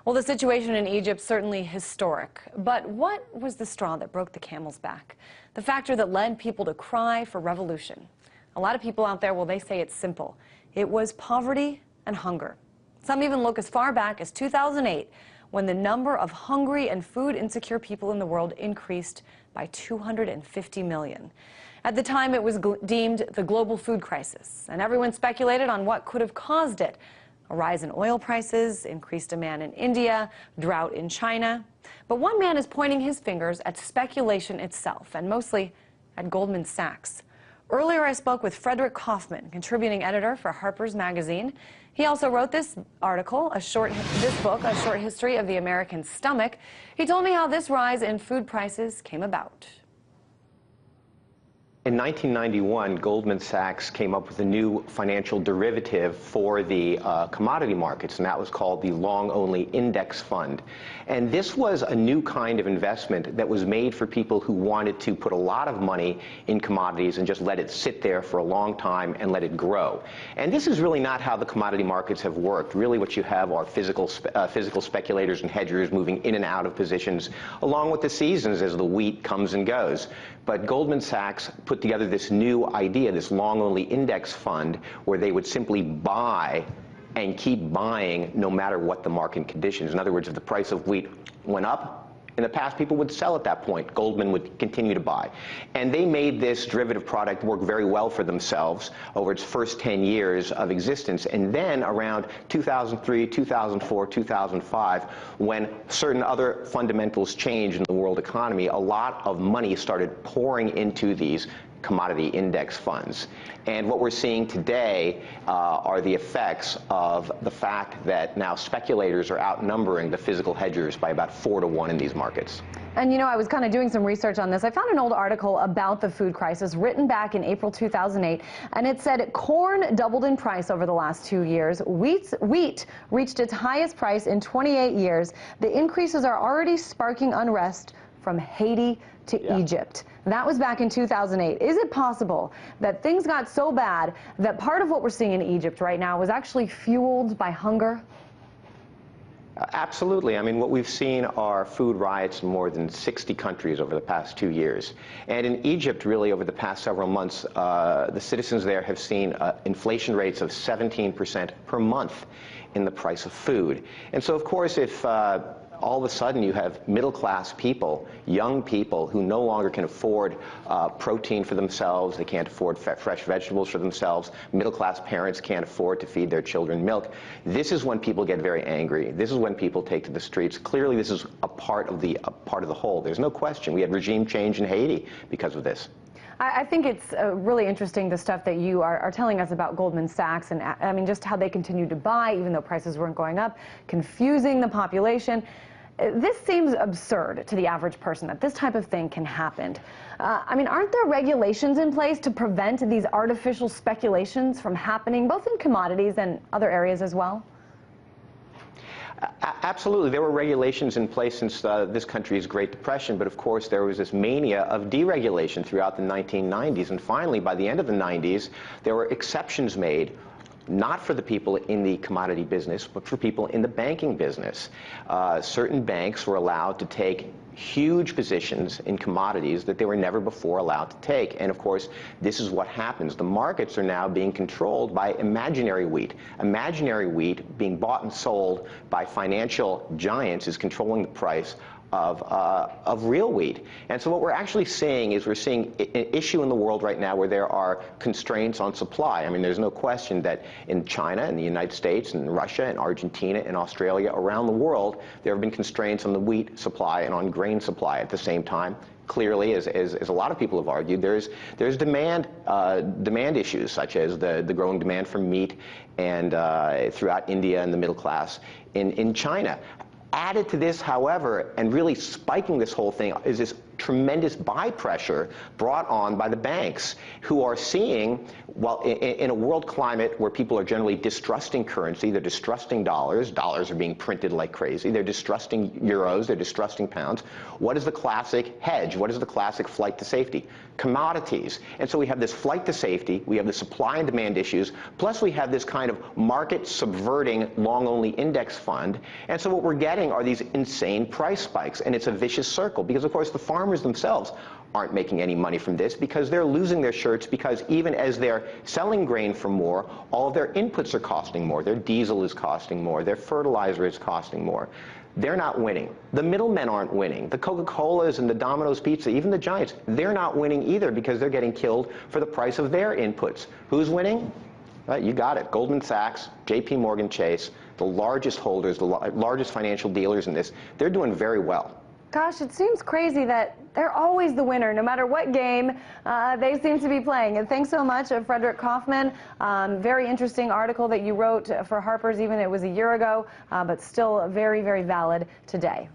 Well, the situation in Egypt certainly historic. But what was the straw that broke the camel's back? The factor that led people to cry for revolution. A lot of people out there, well, they say it's simple. It was poverty and hunger. Some even look as far back as 2008, when the number of hungry and food insecure people in the world increased by 250 million. At the time, it was deemed the global food crisis, and everyone speculated on what could have caused it. A rise in oil prices, increased demand in India, drought in China. But one man is pointing his fingers at speculation itself, and mostly at Goldman Sachs. Earlier, I spoke with Frederick Kaufman, contributing editor for Harper's magazine. He also wrote this article, this book, A Short History of the American Stomach. He told me how this rise in food prices came about. In 1991, Goldman Sachs came up with a new financial derivative for the commodity markets, and that was called the long-only index fund. And this was a new kind of investment that was made for people who wanted to put a lot of money in commodities and just let it sit there for a long time and let it grow. And this is really not how the commodity markets have worked. Really what you have are physical speculators and hedgers moving in and out of positions along with the seasons as the wheat comes and goes. But Goldman Sachs put together this new idea, this long-only index fund, where they would simply buy and keep buying no matter what the market conditions. In other words, if the price of wheat went up, in the past, people would sell at that point. Goldman would continue to buy. And they made this derivative product work very well for themselves over its first 10 years of existence. And then around 2003, 2004, 2005, when certain other fundamentals changed in the world economy, a lot of money started pouring into these commodity index funds. And what we're seeing today are the effects of the fact that now speculators are outnumbering the physical hedgers by about 4 to 1 in these markets. And you know, I was kind of doing some research on this. I found an old article about the food crisis written back in April 2008, and it said corn doubled in price over the last 2 years. Wheat reached its highest price in 28 years. The increases are already sparking unrest from Haiti to Egypt. That was back in 2008. Is it possible that things got so bad that part of what we're seeing in Egypt right now was actually fueled by hunger? Absolutely. I mean, what we've seen are food riots in more than 60 countries over the past 2 years. And in Egypt, really, over the past several months, the citizens there have seen inflation rates of 17% per month in the price of food. And so, of course, if all of a sudden you have middle-class people, young people who no longer can afford protein for themselves, they can't afford fresh vegetables for themselves, middle-class parents can't afford to feed their children milk. This is when people get very angry. This is when people take to the streets. Clearly this is a part of the whole. There's no question. We had regime change in Haiti because of this. I think it's really interesting, the stuff that you are telling us about Goldman Sachs, and I mean just how they continued to buy even though prices weren't going up, confusing the population. This seems absurd to the average person that this type of thing can happen. I mean, aren't there regulations in place to prevent these artificial speculations from happening, both in commodities and other areas as well? Absolutely. There were regulations in place since this country's Great Depression, but of course there was this mania of deregulation throughout the 1990s, and finally by the end of the 90s there were exceptions made, not for the people in the commodity business, but for people in the banking business. Certain banks were allowed to take huge positions in commodities that they were never before allowed to take. And of course, this is what happens. The markets are now being controlled by imaginary wheat. Imaginary wheat being bought and sold by financial giants is controlling the price of real wheat. And so what we're actually seeing is we're seeing an issue in the world right now where there are constraints on supply. I mean, there's no question that in China, in the United States, and Russia, and Argentina, and Australia, around the world, there have been constraints on the wheat supply and on grain supply at the same time. Clearly, as a lot of people have argued, there's demand issues, such as the growing demand for meat and throughout India and the middle class in China. Added to this, however, and really spiking this whole thing, is this tremendous buy pressure brought on by the banks, who are seeing, well, in a world climate where people are generally distrusting currency, they're distrusting dollars. Dollars are being printed like crazy. They're distrusting euros. They're distrusting pounds. What is the classic hedge? What is the classic flight to safety? Commodities. And so we have this flight to safety. We have the supply and demand issues. Plus we have this kind of market subverting long-only index fund. And so what we're getting are these insane price spikes. And it's a vicious circle because, of course, the farmers themselves aren't making any money from this because they're losing their shirts, because even as they're selling grain for more, all of their inputs are costing more. Their diesel is costing more. Their fertilizer is costing more. They're not winning. The middlemen aren't winning. The Coca-Colas and the Domino's Pizza, even the Giants, they're not winning either because they're getting killed for the price of their inputs. Who's winning? You got it. Goldman Sachs, JP Morgan Chase, the largest holders, the largest financial dealers in this, they're doing very well. Gosh, it seems crazy that they're always the winner, no matter what game they seem to be playing. And thanks so much, Frederick Kaufman. Very interesting article that you wrote for Harper's, even it was a year ago, but still very, very valid today.